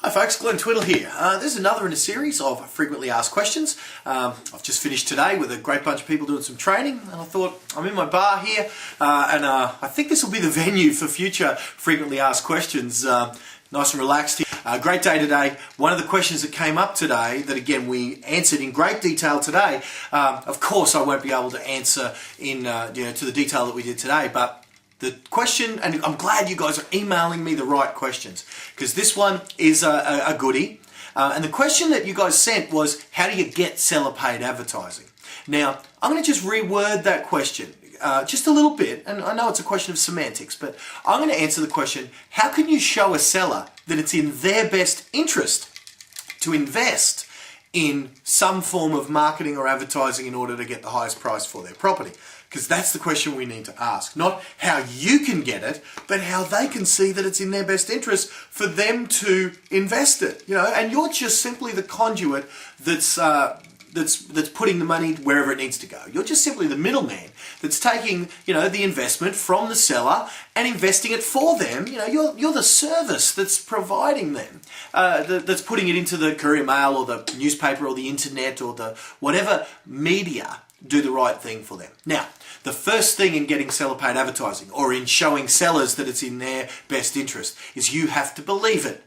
Hi folks, Glenn Twiddle here. This is another in a series of frequently asked questions. I've just finished today with a great bunch of people doing some training, and I thought I'm in my bar here and I think this will be the venue for future frequently asked questions. Nice and relaxed here. Great day today. One of the questions that came up today that again we answered in great detail today, of course I won't be able to answer in to the detail that we did today, but the question, and I'm glad you guys are emailing me the right questions, because this one is a goodie. And the question that you guys sent was, how do you get seller paid advertising? Now, I'm going to just reword that question just a little bit, and I know it's a question of semantics, but I'm going to answer the question, how can you show a seller that it's in their best interest to invest in some form of marketing or advertising in order to get the highest price for their property? Because that's the question we need to ask. Not how you can get it, but how they can see that it's in their best interest for them to invest it. And you're just simply the conduit that's putting the money wherever it needs to go. You're just simply the middleman that's taking, the investment from the seller and investing it for them. You're the service that's providing them, that's putting it into the courier mail or the newspaper or the internet or the whatever media do the right thing for them. Now, the first thing in getting seller paid advertising or in showing sellers that it's in their best interest is you have to believe it.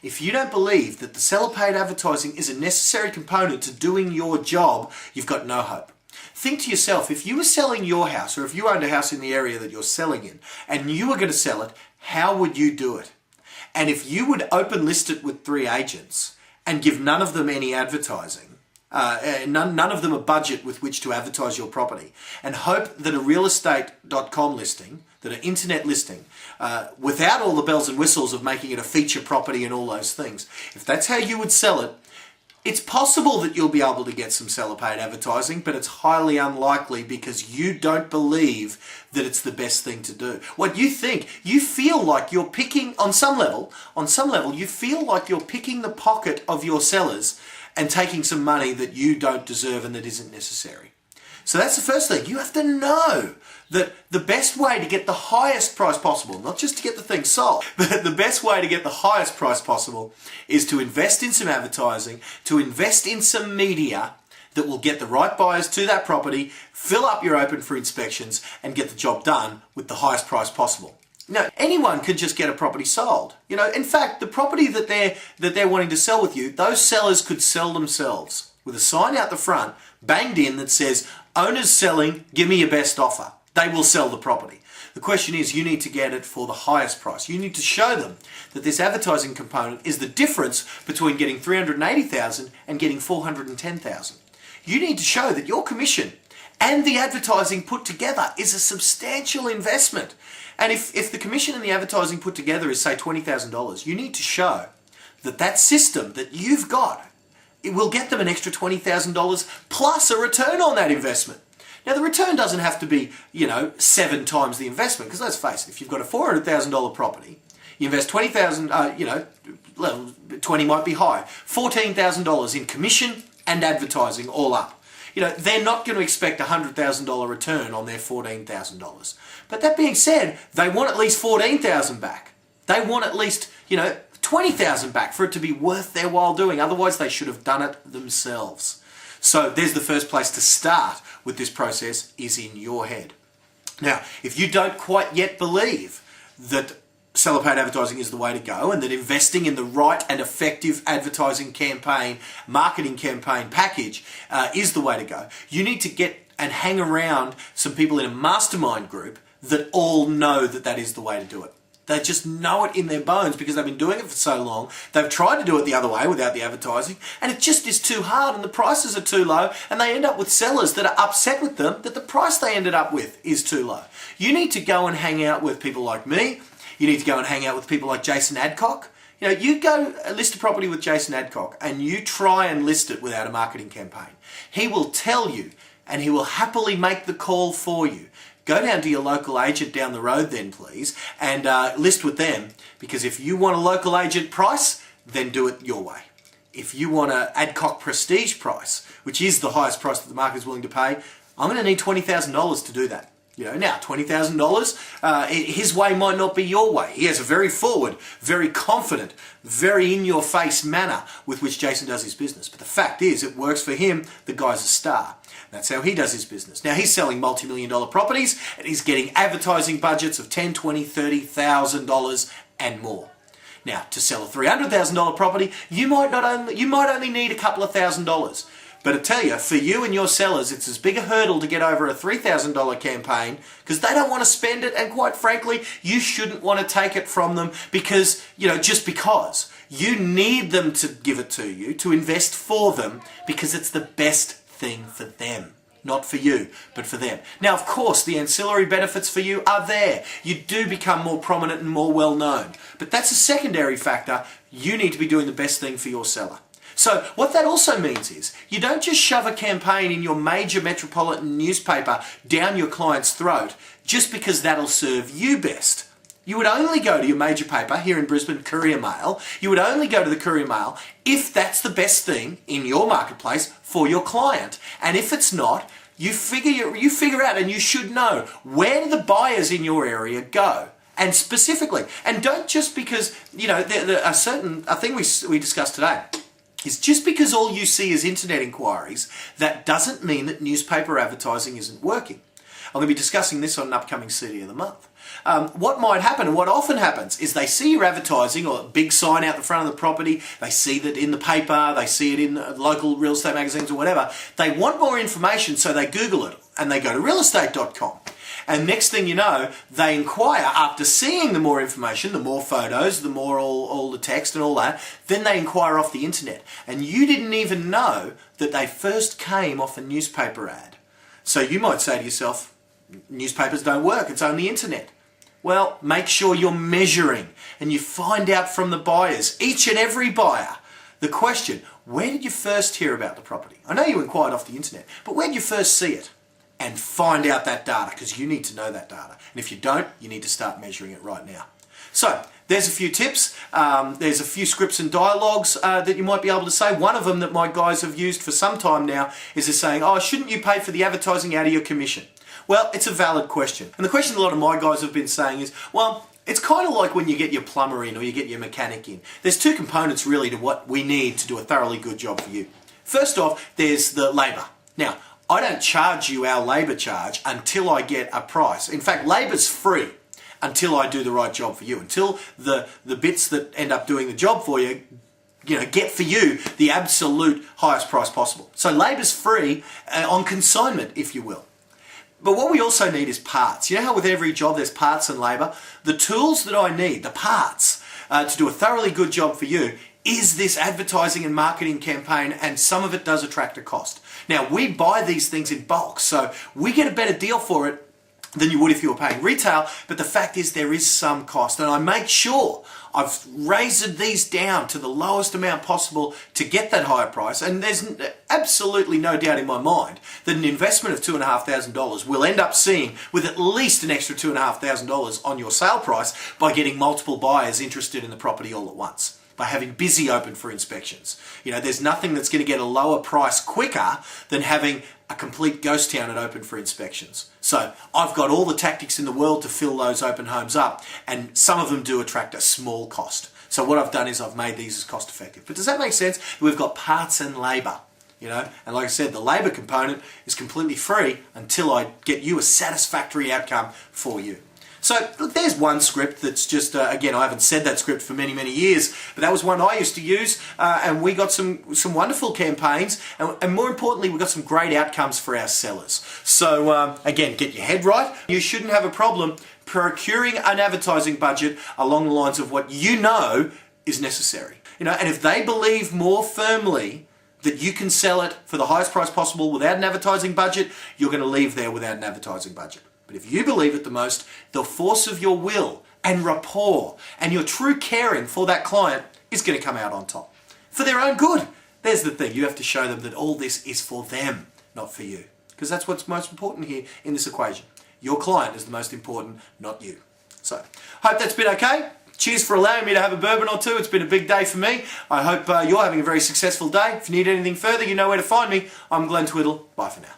If you don't believe that the seller paid advertising is a necessary component to doing your job, you've got no hope. Think to yourself, if you were selling your house or if you owned a house in the area that you're selling in and you were going to sell it, how would you do it? And if you would open list it with 3 agents and give none of them any advertising, none of them a budget with which to advertise your property, and hope that a realestate.com listing, that an internet listing, without all the bells and whistles of making it a feature property and all those things, if that's how you would sell it, it's possible that you'll be able to get some seller paid advertising, but it's highly unlikely because you don't believe that it's the best thing to do. What you think, you feel like you're picking, on some level, you feel like you're picking the pocket of your sellers and taking some money that you don't deserve and that isn't necessary. So that's the first thing. You have to know that the best way to get the highest price possible, not just to get the thing sold, but the best way to get the highest price possible is to invest in some advertising, to invest in some media that will get the right buyers to that property, fill up your open for inspections, and get the job done with the highest price possible. Now, anyone could just get a property sold. In fact, the property that they're wanting to sell with you, those sellers could sell themselves with a sign out the front, banged in, that says, "Owners selling, give me your best offer." They will sell the property. The question is, you need to get it for the highest price. You need to show them that this advertising component is the difference between getting $380,000 and getting $410,000. You need to show that your commission and the advertising put together is a substantial investment. And if the commission and the advertising put together is, say, $20,000, you need to show that that system that you've got, it will get them an extra $20,000 plus a return on that investment. Now, the return doesn't have to be, 7 times the investment, because let's face it, if you've got a $400,000 property, you invest $20,000, 20 might be high, $14,000 in commission and advertising all up. They're not going to expect a $100,000 return on their $14,000. But that being said, they want at least $14,000 back. They want at least, $20,000 back for it to be worth their while doing. Otherwise, they should have done it themselves. So there's the first place to start with this process, is in your head. Now, if you don't quite yet believe that seller paid advertising is the way to go, and that investing in the right and effective advertising campaign, marketing campaign package is the way to go, you need to get and hang around some people in a mastermind group that all know that that is the way to do it. They just know it in their bones because they've been doing it for so long. They've tried to do it the other way without the advertising, and it just is too hard and the prices are too low, and they end up with sellers that are upset with them that the price they ended up with is too low. You need to go and hang out with people like me. You need to go and hang out with people like Jason Adcock. You go list a property with Jason Adcock and you try and list it without a marketing campaign. He will tell you, and he will happily make the call for you. Go down to your local agent down the road then, please, and list with them, because if you want a local agent price, then do it your way. If you want an Adcock Prestige price, which is the highest price that the market is willing to pay, I'm going to need $20,000 to do that. Now $20,000, his way might not be your way. He has a very forward, very confident, very in-your-face manner with which Jason does his business. But the fact is, it works for him. The guy's a star. That's how he does his business. Now, he's selling multi-million-dollar properties, and he's getting advertising budgets of $10,000, $20,000, $30,000 and more. Now, to sell a $300,000 property, you might only need a couple of $1,000s. But I tell you, for you and your sellers, it's as big a hurdle to get over a $3,000 campaign because they don't want to spend it, and quite frankly, you shouldn't want to take it from them because, just because. You need them to give it to you, to invest for them, because it's the best thing for them. Not for you, but for them. Now, of course, the ancillary benefits for you are there. You do become more prominent and more well known. But that's a secondary factor. You need to be doing the best thing for your seller. So what that also means is you don't just shove a campaign in your major metropolitan newspaper down your client's throat just because that'll serve you best. You would only go to your major paper here in Brisbane, Courier Mail. You would only go to the Courier Mail if that's the best thing in your marketplace for your client. And if it's not, you figure out, and you should know, where do the buyers in your area go? And specifically, and don't just because, a thing we discussed today is just because all you see is internet inquiries, that doesn't mean that newspaper advertising isn't working. I'm going to be discussing this on an upcoming CD of the month. What might happen, and what often happens, is they see your advertising or a big sign out the front of the property, they see that in the paper, they see it in local real estate magazines or whatever. They want more information, so they Google it, and they go to realestate.com. And next thing you know, they inquire after seeing the more information, the more photos, the more all the text and all that, then they inquire off the internet. And you didn't even know that they first came off a newspaper ad. So you might say to yourself, newspapers don't work, it's only internet. Well, make sure you're measuring and you find out from the buyers, each and every buyer, the question, where did you first hear about the property? I know you inquired off the internet, but where did you first see it? And find out that data, because you need to know that data. And if you don't, you need to start measuring it right now. So, there's a few tips. There's a few scripts and dialogues that you might be able to say. One of them that my guys have used for some time now is they're saying, oh, shouldn't you pay for the advertising out of your commission? Well, it's a valid question. And the question a lot of my guys have been saying is, well, it's kind of like when you get your plumber in or you get your mechanic in. There's two components really to what we need to do a thoroughly good job for you. First off, there's the labour. Now, I don't charge you our labour charge until I get a price. In fact, labour's free until I do the right job for you. Until the bits that end up doing the job for you, get for you the absolute highest price possible. So labour's free on consignment, if you will. But what we also need is parts. You know how with every job there's parts and labour? The tools that I need, the parts, to do a thoroughly good job for you is this advertising and marketing campaign, and some of it does attract a cost. Now, we buy these things in bulk, so we get a better deal for it than you would if you were paying retail, but the fact is there is some cost, and I make sure I've raised these down to the lowest amount possible to get that higher price, and there's absolutely no doubt in my mind that an investment of $2,500 will end up seeing with at least an extra $2,500 on your sale price by getting multiple buyers interested in the property all at once, by having busy open for inspections. There's nothing that's going to get a lower price quicker than having a complete ghost town at open for inspections. So I've got all the tactics in the world to fill those open homes up, and some of them do attract a small cost. So what I've done is I've made these as cost effective. But does that make sense? We've got parts and labour, and like I said, the labour component is completely free until I get you a satisfactory outcome for you. So look, there's one script that's just, again, I haven't said that script for many, many years, but that was one I used to use, and we got some wonderful campaigns, and more importantly, we got some great outcomes for our sellers. So again, get your head right. You shouldn't have a problem procuring an advertising budget along the lines of what you know is necessary. And if they believe more firmly that you can sell it for the highest price possible without an advertising budget, you're going to leave there without an advertising budget. But if you believe it the most, the force of your will and rapport and your true caring for that client is going to come out on top. For their own good. There's the thing. You have to show them that all this is for them, not for you. Because that's what's most important here in this equation. Your client is the most important, not you. So, hope that's been okay. Cheers for allowing me to have a bourbon or two. It's been a big day for me. I hope you're having a very successful day. If you need anything further, you know where to find me. I'm Glenn Twiddle. Bye for now.